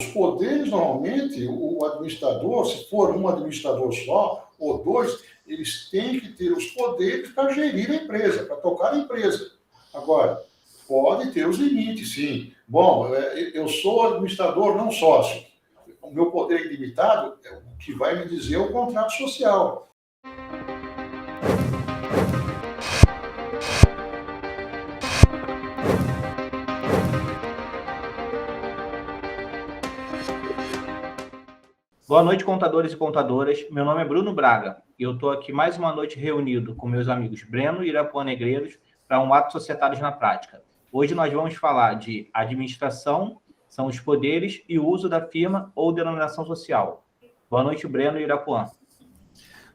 Os poderes, normalmente, o administrador, se for um administrador só ou dois, eles têm que ter os poderes para gerir a empresa, para tocar a empresa. Agora, pode ter os limites, sim. Bom, eu sou administrador, não sócio. O meu poder ilimitado é o que vai me dizer o contrato social. Boa noite, contadores e contadoras. Meu nome é Bruno Braga e eu estou aqui mais uma noite reunido com meus amigos Breno e Irapuã Negreiros para um ato societários na prática. Hoje nós vamos falar de administração, são os poderes e o uso da firma ou denominação social. Boa noite, Breno e Irapuã.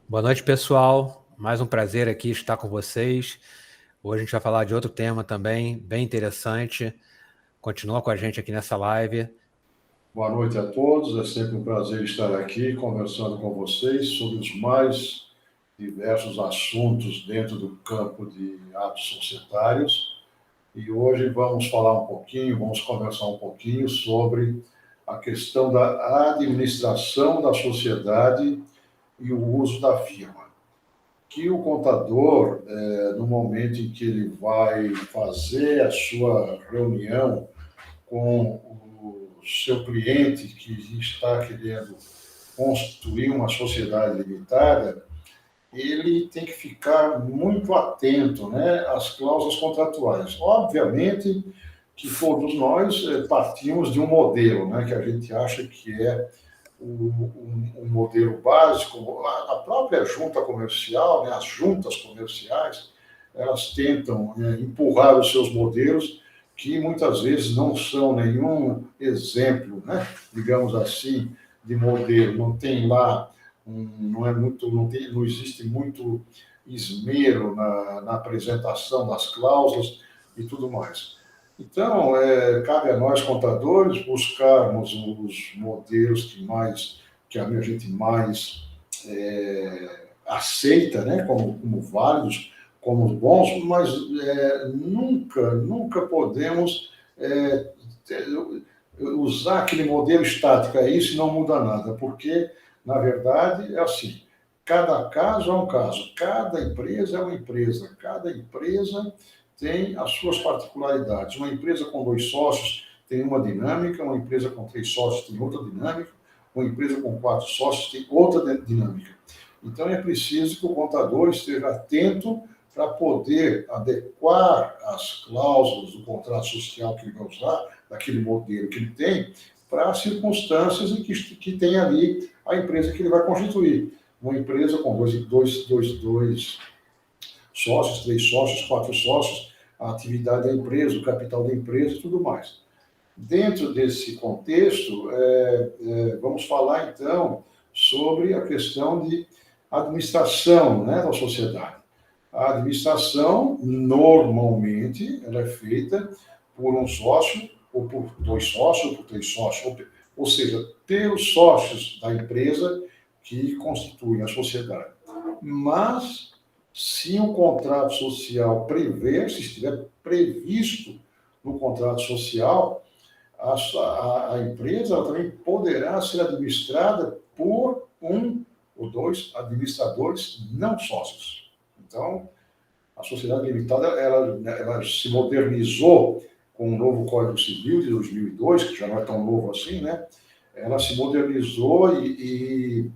Boa noite, pessoal. Mais um prazer aqui estar com vocês. Hoje a gente vai falar de outro tema também, bem interessante. Continua com a gente aqui nessa live. Boa noite a todos, é sempre um prazer estar aqui conversando com vocês sobre os mais diversos assuntos dentro do campo de atos societários. E hoje vamos conversar um pouquinho sobre a questão da administração da sociedade e o uso da firma. Que o contador, no momento em que ele vai fazer a sua reunião com o seu cliente que está querendo constituir uma sociedade limitada, ele tem que ficar muito atento, né, às cláusulas contratuais. Obviamente que todos nós partimos de um modelo, né, que a gente acha que é um modelo básico. A própria junta comercial, né, as juntas comerciais, elas tentam empurrar os seus modelos que muitas vezes não são nenhum exemplo, né, digamos assim, de modelo. Não tem lá, não existe muito esmero na apresentação das cláusulas e tudo mais. Então, cabe a nós, contadores, buscarmos os modelos que a gente mais aceita, né, como válidos, como bons, mas nunca podemos usar aquele modelo estático, isso não muda nada, porque, na verdade, é assim, cada caso é um caso, cada empresa é uma empresa, cada empresa tem as suas particularidades. Uma empresa com 2 sócios tem uma dinâmica, uma empresa com 3 sócios tem outra dinâmica, uma empresa com 4 sócios tem outra dinâmica. Então, é preciso que o contador esteja atento para poder adequar as cláusulas do contrato social que ele vai usar, daquele modelo que ele tem, para as circunstâncias em que tem ali a empresa que ele vai constituir. Uma empresa com dois sócios, 3 sócios, 4 sócios, a atividade da empresa, o capital da empresa e tudo mais. Dentro desse contexto, vamos falar, então, sobre a questão de administração, né, da sociedade. A administração, normalmente, ela é feita por um sócio, ou por 2 sócios, ou por 3 sócios, ou seja, pelos sócios da empresa que constituem a sociedade. Mas, se o contrato social prever, se estiver previsto no contrato social, a empresa ela também poderá ser administrada por 1 ou 2 administradores não sócios. Então, a sociedade limitada ela se modernizou com o novo Código Civil de 2002, que já não é tão novo assim, né? Ela se modernizou e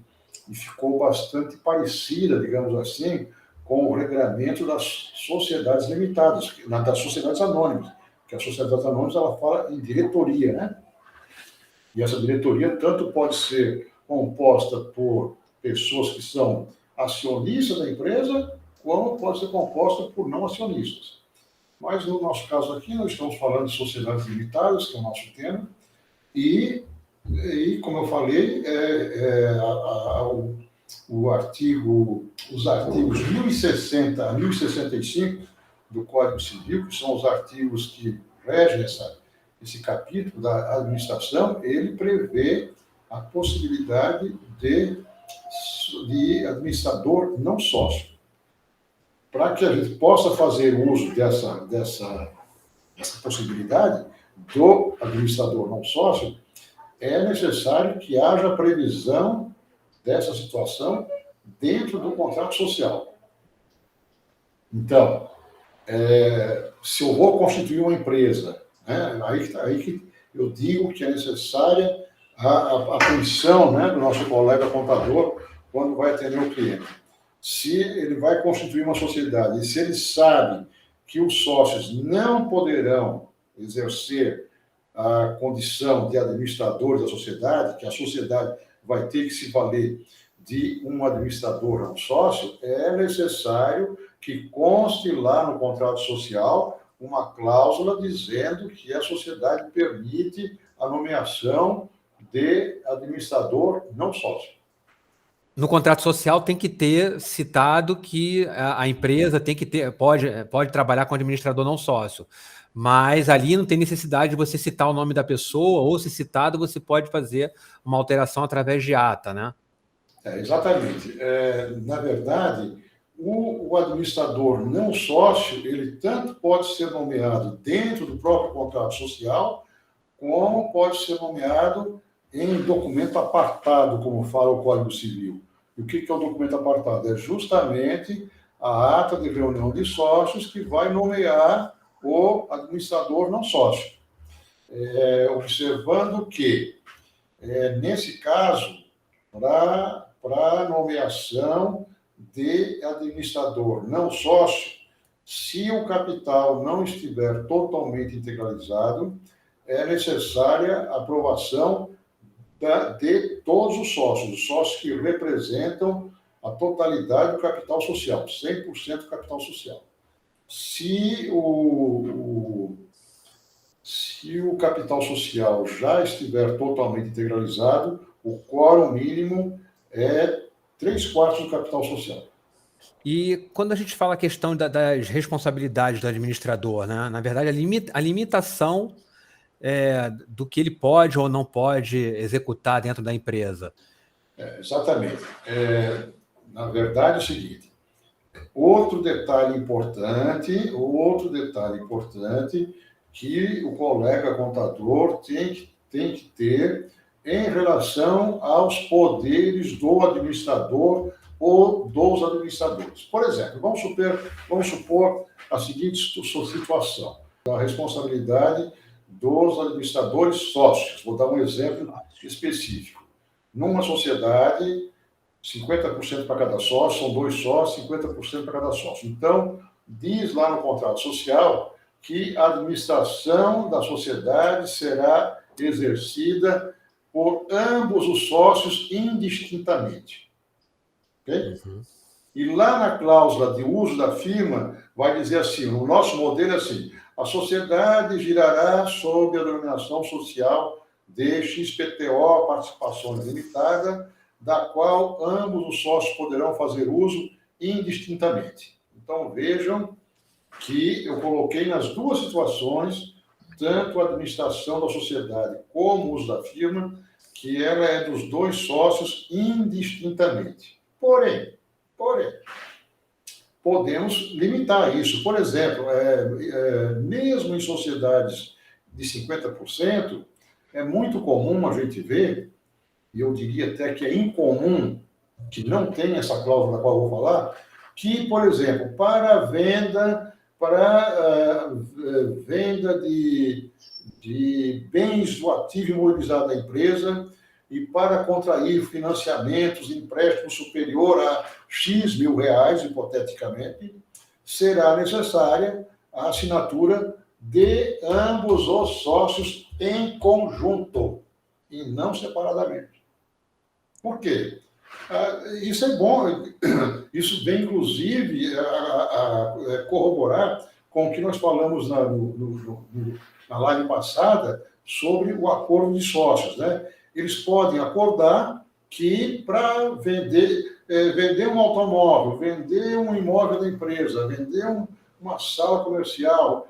ficou bastante parecida, digamos assim, com o regramento das sociedades limitadas, das sociedades anônimas, que as sociedades anônimas ela fala em diretoria, né? E essa diretoria tanto pode ser composta por pessoas que são acionistas da empresa, como pode ser composta por não acionistas. Mas no nosso caso aqui, nós estamos falando de sociedades limitadas, que é o nosso tema, e como eu falei, os artigos 1060 a 1065 do Código Civil, que são os artigos que regem esse capítulo da administração, ele prevê a possibilidade de administrador não sócio. Para que a gente possa fazer uso dessa possibilidade do administrador não sócio, é necessário que haja previsão dessa situação dentro do contrato social. Então, se eu vou constituir uma empresa, né, aí que eu digo que é necessária a atenção, né, do nosso colega contador quando vai atender o cliente. Se ele vai constituir uma sociedade e se ele sabe que os sócios não poderão exercer a condição de administradores da sociedade, que a sociedade vai ter que se valer de um administrador, um sócio, é necessário que conste lá no contrato social uma cláusula dizendo que a sociedade permite a nomeação de administrador não sócio. No contrato social tem que ter citado que a empresa tem que ter, pode trabalhar com administrador não sócio, mas ali não tem necessidade de você citar o nome da pessoa, ou se citado, você pode fazer uma alteração através de ata, né? Exatamente. Na verdade, o administrador não sócio, ele tanto pode ser nomeado dentro do próprio contrato social, como pode ser nomeado em documento apartado, como fala o Código Civil. E o que é o documento apartado? É justamente a ata de reunião de sócios que vai nomear o administrador não sócio. Observando que, nesse caso, para nomeação de administrador não sócio, se o capital não estiver totalmente integralizado, é necessária a aprovação de todos os sócios que representam a totalidade do capital social, 100% do capital social. Se o capital social já estiver totalmente integralizado, o quórum mínimo é 3/4 do capital social. E quando a gente fala a questão das responsabilidades do administrador, né? Na verdade, a limitação do que ele pode ou não pode executar dentro da empresa. Exatamente. Na verdade, é o seguinte, outro detalhe importante que o colega contador tem que ter em relação aos poderes do administrador ou dos administradores. Por exemplo, vamos supor a seguinte situação, a responsabilidade dos administradores sócios. Vou dar um exemplo específico. Numa sociedade, 50% para cada sócio, são 2 sócios, 50% para cada sócio. Então, diz lá no contrato social que a administração da sociedade será exercida por ambos os sócios indistintamente. Okay? Uhum. E lá na cláusula de uso da firma, vai dizer assim, o nosso modelo é assim, a sociedade girará sob a denominação social de XPTO, Participações Limitada, da qual ambos os sócios poderão fazer uso indistintamente. Então, vejam que eu coloquei nas duas situações, tanto a administração da sociedade como o uso da firma, que ela é dos 2 sócios indistintamente. Porém, podemos limitar isso. Por exemplo, mesmo em sociedades de 50%, é muito comum a gente ver, e eu diria até que é incomum, que não tem essa cláusula da qual eu vou falar, que, por exemplo, para venda de bens do ativo imobilizado da empresa e para contrair financiamentos, empréstimos superior a X mil reais, hipoteticamente, será necessária a assinatura de ambos os sócios em conjunto e não separadamente. Por quê? Isso é bom, isso vem, inclusive, a corroborar com o que nós falamos na live passada sobre o acordo de sócios, né? Eles podem acordar que para vender um automóvel, vender um imóvel da empresa, vender uma sala comercial,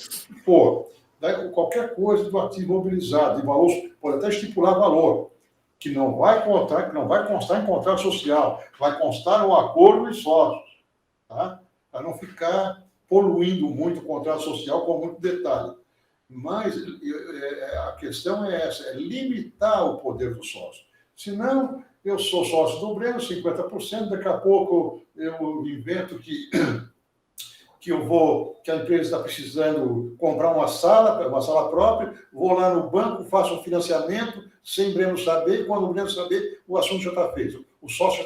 qualquer coisa do ativo imobilizado, de valor, pode até estipular valor, que não vai constar em contrato social, vai constar no acordo de sócios, tá? Para não ficar poluindo muito o contrato social com muito detalhe. Mas a questão é essa, é limitar o poder do sócio. Senão, eu sou sócio do Breno, 50%, daqui a pouco eu invento que a empresa está precisando comprar uma sala própria, vou lá no banco, faço um financiamento, sem o Breno saber, e quando o Breno saber, o assunto já está feito. O sócio,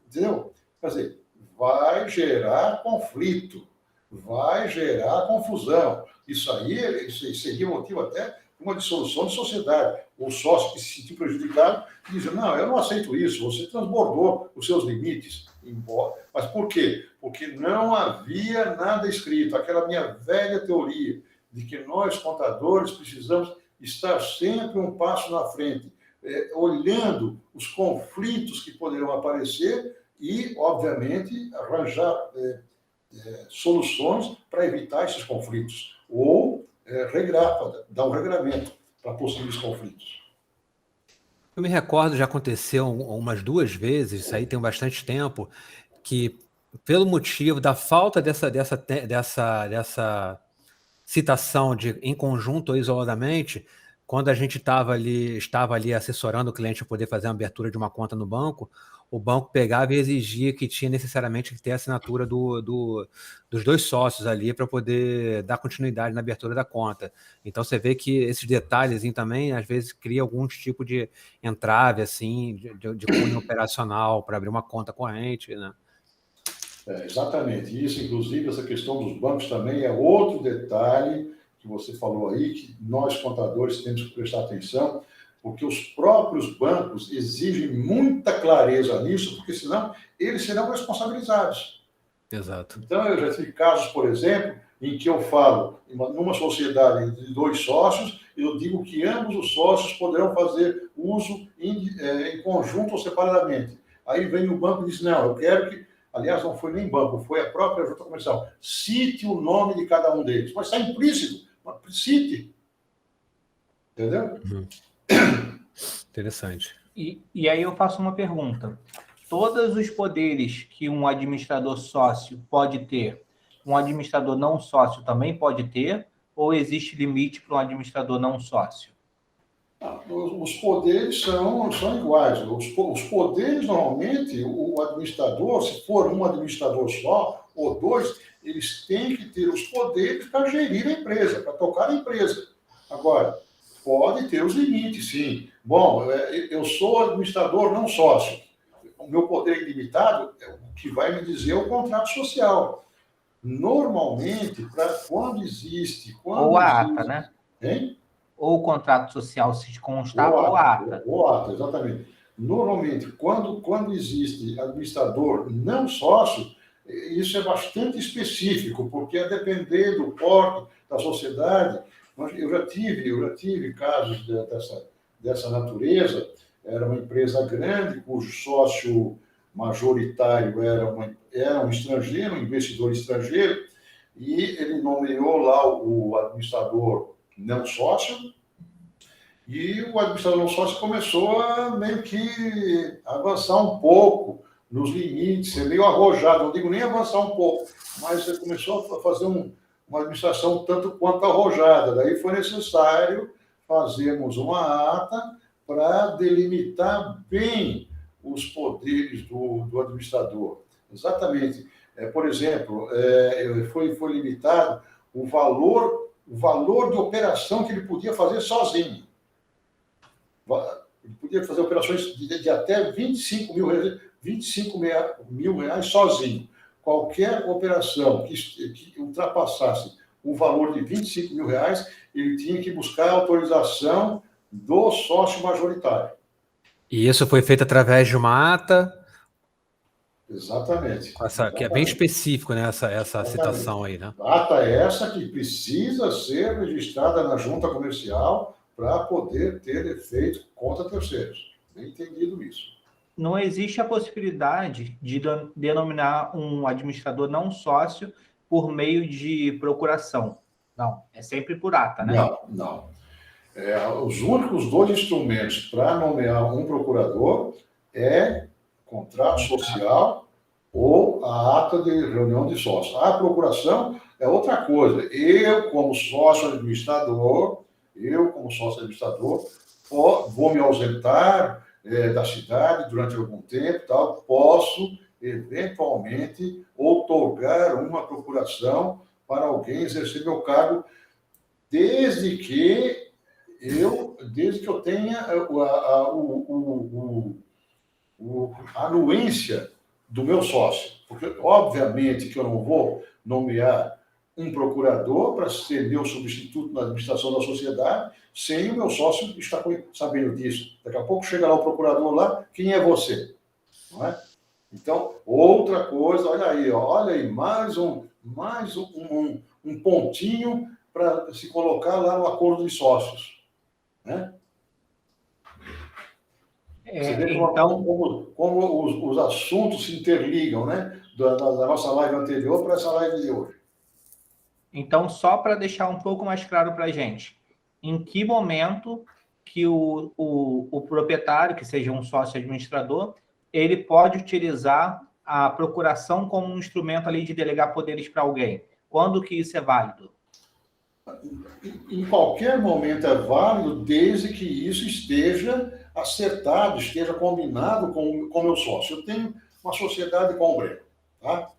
entendeu? Quer dizer, vai gerar conflito, vai gerar confusão. Isso aí seria motivo até de uma dissolução de sociedade. O sócio que se sentiu prejudicado diz, não, eu não aceito isso, você transbordou os seus limites. Mas por quê? Porque não havia nada escrito. Aquela minha velha teoria de que nós, contadores, precisamos estar sempre um passo na frente, olhando os conflitos que poderão aparecer e, obviamente, arranjar soluções para evitar esses conflitos, ou dar um regramento para possíveis conflitos. Eu me recordo, já aconteceu umas 2 vezes, isso aí tem bastante tempo, que pelo motivo da falta dessa citação em conjunto ou isoladamente, quando a gente estava ali assessorando o cliente a poder fazer a abertura de uma conta no banco, o banco pegava e exigia que tinha necessariamente que ter a assinatura dos 2 sócios ali para poder dar continuidade na abertura da conta. Então você vê que esses detalhes também às vezes cria algum tipo de entrave assim, de cunho operacional para abrir uma conta corrente, né? Exatamente. Isso, inclusive, essa questão dos bancos também é outro detalhe que você falou aí, que nós, contadores, temos que prestar atenção, porque os próprios bancos exigem muita clareza nisso, porque senão eles serão responsabilizados. Exato. Então, eu já tive casos, por exemplo, em que eu falo, numa sociedade de 2 sócios, eu digo que ambos os sócios poderão fazer uso em conjunto ou separadamente. Aí vem o banco e diz, não, eu quero que, aliás, não foi nem banco, foi a própria junta comercial, cite o nome de cada um deles. Mas está implícito, cite. Entendeu? Uhum. Interessante. E aí eu faço uma pergunta. Todos os poderes que um administrador sócio pode ter, um administrador não sócio também pode ter? Ou existe limite para um administrador não sócio? Os poderes são iguais. Os poderes, normalmente, o administrador, se for um administrador só, ou 2, eles têm que ter os poderes para gerir a empresa, para tocar a empresa. Agora, pode ter os limites, sim. Bom, eu sou administrador não sócio. O meu poder ilimitado, o que vai me dizer é o contrato social. Normalmente, quando existe... Ou a ata, né? Hein? Ou o contrato social se constar, ou a ata. Ou a ata, exatamente. Normalmente, quando existe administrador não sócio, isso é bastante específico, porque a depender do porte da sociedade, eu já tive casos dessa natureza. Era uma empresa grande, cujo sócio majoritário era um estrangeiro, um investidor estrangeiro, e ele nomeou lá o administrador não sócio, e o administrador não sócio começou a meio que avançar um pouco nos limites, ser meio arrojado, não digo nem avançar um pouco, mas ele começou a fazer uma administração tanto quanto arrojada. Daí foi necessário fazermos uma ata para delimitar bem os poderes do administrador. Exatamente. Por exemplo, foi limitado o valor de operação que ele podia fazer sozinho. Ele podia fazer operações de até 25 mil reais sozinho. Qualquer operação que ultrapassasse o valor de 25 mil reais, ele tinha que buscar a autorização do sócio majoritário. E isso foi feito através de uma ata? Exatamente. Que é bem específico, né, essa citação aí, né? A ata é essa que precisa ser registrada na junta comercial para poder ter efeito contra terceiros. Bem entendido isso. Não existe a possibilidade de denominar um administrador não sócio por meio de procuração. Não, é sempre por ata, né? Não. Os únicos 2 instrumentos para nomear um procurador é contrato social ou a ata de reunião de sócios. A procuração é outra coisa. Eu, como sócio administrador, vou me ausentar da cidade durante algum tempo, tal, posso, eventualmente, outorgar uma procuração para alguém exercer meu cargo, desde que eu tenha a anuência do meu sócio. Porque, obviamente, que eu não vou nomear um procurador para ser meu substituto na administração da sociedade sem o meu sócio estar sabendo disso. Daqui a pouco chega lá o procurador lá, quem é você? Não é? Então, outra coisa, olha aí, mais um pontinho para se colocar lá no acordo de sócios. Né? Você vê como os assuntos se interligam, né? Da nossa live anterior para essa live de hoje. Então, só para deixar um pouco mais claro para a gente, em que momento que o proprietário, que seja um sócio administrador, ele pode utilizar a procuração como um instrumento ali de delegar poderes para alguém? Quando que isso é válido? Em qualquer momento é válido, desde que isso esteja acertado, esteja combinado com o meu sócio. Eu tenho uma sociedade com o Breno, tá?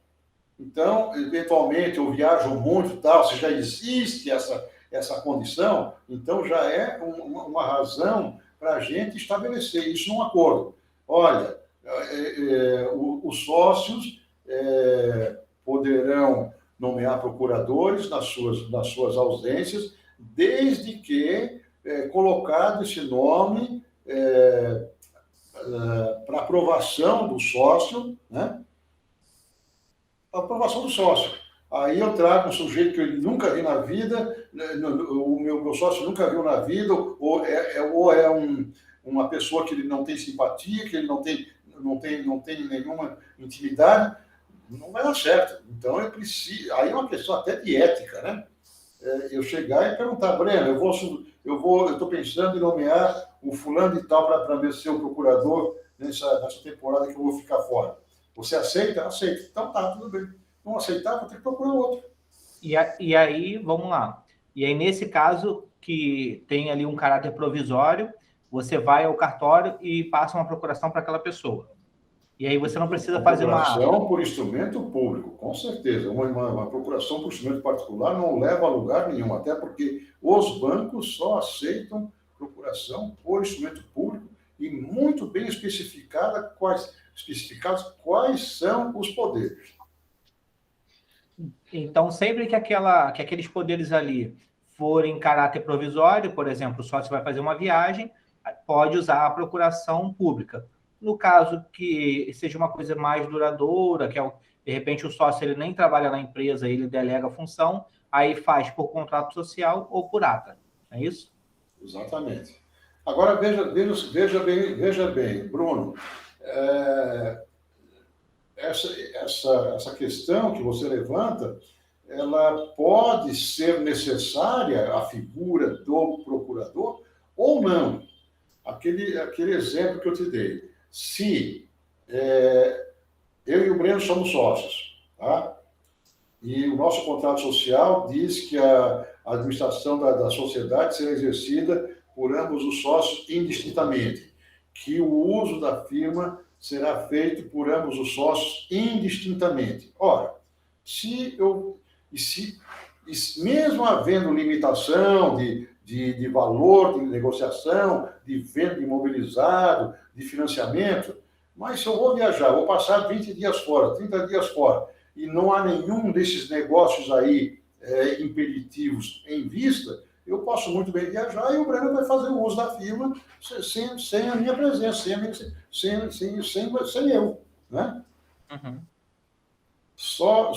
Então, eventualmente, eu viajo muito, tal, se já existe essa condição, então já é uma razão para a gente estabelecer isso num acordo. Olha, os sócios poderão nomear procuradores nas suas ausências, desde que colocado esse nome para aprovação do sócio, né? Aprovação do sócio. Aí eu trago um sujeito que ele nunca vi na vida, o meu sócio nunca viu na vida, ou é uma pessoa que ele não tem simpatia, que ele não tem nenhuma intimidade, não vai dar certo. Então, aí é uma questão até de ética, né? Eu chegar e perguntar, Breno, eu estou pensando em nomear o fulano de tal para ser o procurador nessa temporada que eu vou ficar fora. Você aceita? Aceita. Então tá, tudo bem. Não aceitar, vou ter que procurar outro. E aí, vamos lá. E aí, nesse caso, que tem ali um caráter provisório, você vai ao cartório e passa uma procuração para aquela pessoa. E aí você não precisa fazer uma... Procuração por instrumento público, com certeza. Uma procuração por instrumento particular não leva a lugar nenhum, até porque os bancos só aceitam procuração por instrumento público e muito bem especificados quais são os poderes. Então, sempre que aqueles poderes ali forem em caráter provisório, por exemplo, o sócio vai fazer uma viagem, pode usar a procuração pública. No caso que seja uma coisa mais duradoura, que de repente o sócio ele nem trabalha na empresa, ele delega a função, aí faz por contrato social ou por ata. É isso? Exatamente. Agora, veja bem, Bruno, essa questão que você levanta, ela pode ser necessária, a figura do procurador, ou não. Aquele exemplo que eu te dei. Se eu e o Breno somos sócios, tá? E o nosso contrato social diz que a administração da sociedade será exercida por ambos os sócios indistintamente, que o uso da firma será feito por ambos os sócios indistintamente. Ora, mesmo havendo limitação de valor de negociação, de venda imobilizado, de financiamento, mas se eu vou viajar, vou passar 20 dias fora, 30 dias fora, e não há nenhum desses negócios aí impeditivos em vista, eu posso muito bem viajar e o Breno vai fazer o uso da firma sem a minha presença, sem eu, né? Uhum. Só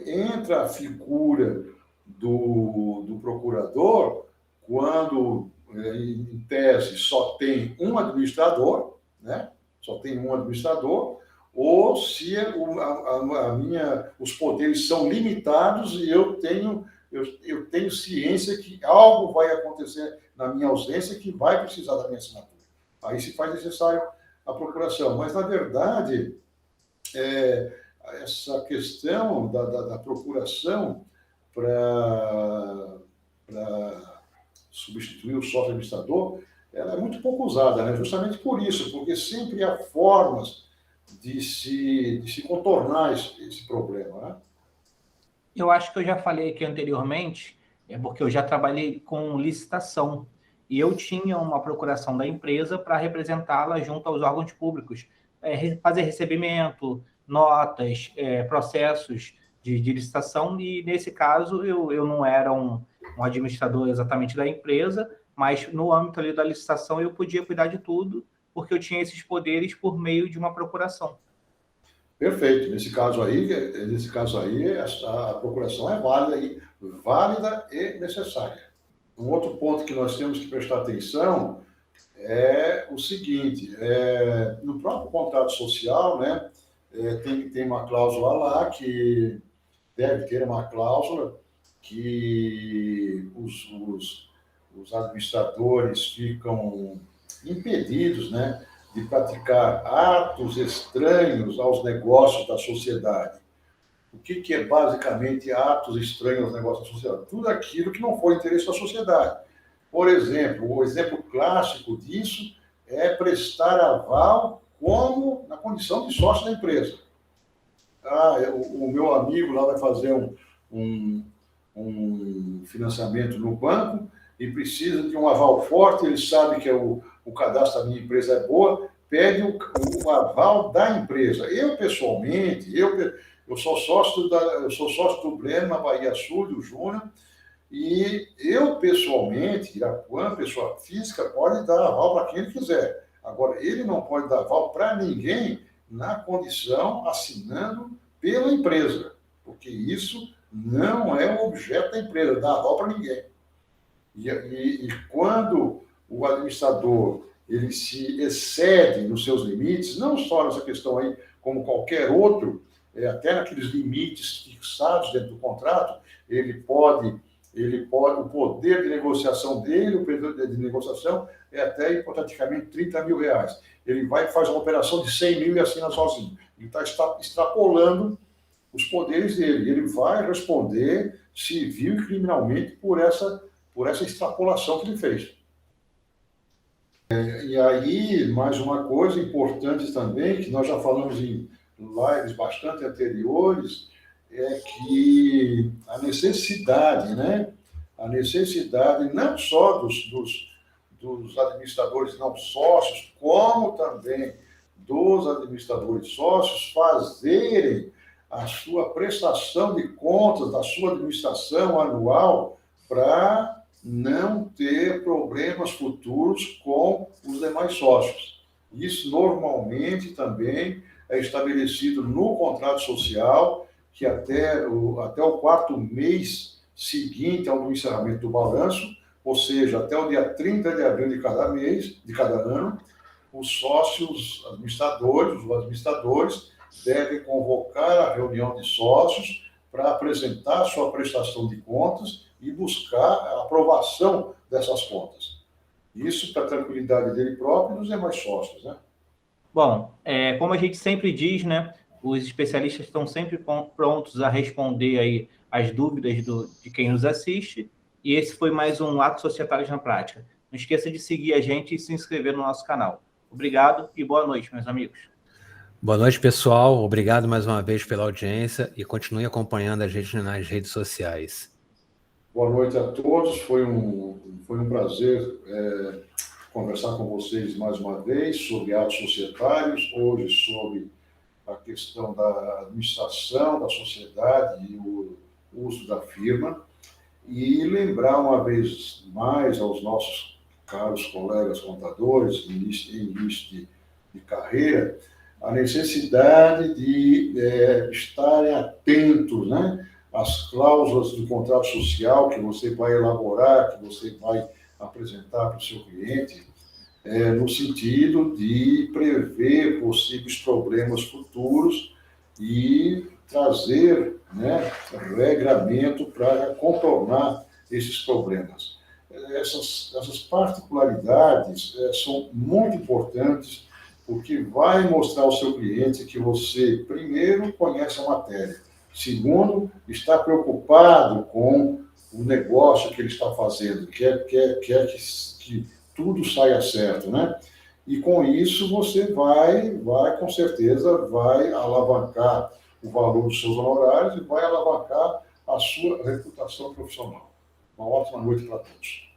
entra a figura do procurador quando, em tese, só tem um administrador, né? Só tem um administrador, ou se os poderes são limitados e eu tenho ciência que algo vai acontecer na minha ausência que vai precisar da minha assinatura. Aí se faz necessário a procuração. Mas, na verdade, essa questão da procuração para substituir o sócio administrador, ela é muito pouco usada, né? Justamente por isso, porque sempre há formas de se contornar esse problema, né? Eu acho que eu já falei aqui anteriormente, porque eu já trabalhei com licitação e eu tinha uma procuração da empresa para representá-la junto aos órgãos públicos, fazer recebimento, notas, processos de licitação, e nesse caso eu não era um administrador exatamente da empresa, mas no âmbito ali da licitação eu podia cuidar de tudo, porque eu tinha esses poderes por meio de uma procuração. Perfeito. Nesse caso aí, a procuração é válida e necessária. Um outro ponto que nós temos que prestar atenção é o seguinte: no próprio contrato social, né, tem uma cláusula lá que deve ter uma cláusula que os administradores ficam impedidos, né, de praticar atos estranhos aos negócios da sociedade. O que é basicamente atos estranhos aos negócios da sociedade? Tudo aquilo que não for interesse da sociedade. Por exemplo, o exemplo clássico disso é prestar aval como na condição de sócio da empresa. O meu amigo lá vai fazer um financiamento no banco e precisa de um aval forte, ele sabe que o cadastro da minha empresa é boa, pede o aval da empresa. Eu, pessoalmente, eu sou sócio do Breno, na Bahia Sul, do Júnior, e eu, pessoalmente, Irapuã, pessoa física, pode dar aval para quem ele quiser. Agora, ele não pode dar aval para ninguém na condição assinando pela empresa, porque isso não é o objeto da empresa, dar aval para ninguém. E quando o administrador ele se excede nos seus limites, não só nessa questão aí, como qualquer outro, até naqueles limites fixados dentro do contrato, ele pode, o poder de negociação dele, o poder de negociação é até, hipoteticamente, R$30.000. Ele vai e faz uma operação de 100 mil e assina sozinho. Ele está extrapolando os poderes dele. Ele vai responder civil e criminalmente por essa extrapolação que ele fez. E aí, mais uma coisa importante também, que nós já falamos em lives bastante anteriores, é que a necessidade, né? A necessidade não só dos administradores não sócios, como também dos administradores sócios fazerem a sua prestação de contas da sua administração anual para não ter problemas futuros com os demais sócios. Isso normalmente também é estabelecido no contrato social, que até o quarto mês seguinte ao encerramento do balanço, ou seja, até o dia 30 de abril de cada mês, de cada ano, os sócios administradores, os administradores, devem convocar a reunião de sócios para apresentar sua prestação de contas e buscar a aprovação dessas contas. Isso para a tranquilidade dele próprio e dos demais sócios, né? Bom, como a gente sempre diz, né, os especialistas estão sempre prontos a responder aí as dúvidas de quem nos assiste, e esse foi mais um Atos Societários na Prática. Não esqueça de seguir a gente e se inscrever no nosso canal. Obrigado e boa noite, meus amigos. Boa noite, pessoal. Obrigado mais uma vez pela audiência e continue acompanhando a gente nas redes sociais. Boa noite a todos. Foi um prazer conversar com vocês mais uma vez sobre atos societários, hoje sobre a questão da administração da sociedade e o uso da firma, e lembrar uma vez mais aos nossos caros colegas contadores, em início de carreira, a necessidade de estarem atentos, né, às cláusulas do contrato social que você vai elaborar, que você vai apresentar para o seu cliente, no sentido de prever possíveis problemas futuros e trazer, né, regramento para contornar esses problemas. Essas particularidades são muito importantes porque vai mostrar ao seu cliente que você, primeiro, conhece a matéria, segundo, está preocupado com o negócio que ele está fazendo, quer que tudo saia certo, né? E com isso você vai, com certeza, vai alavancar o valor dos seus honorários e vai alavancar a sua reputação profissional. Uma ótima noite para todos.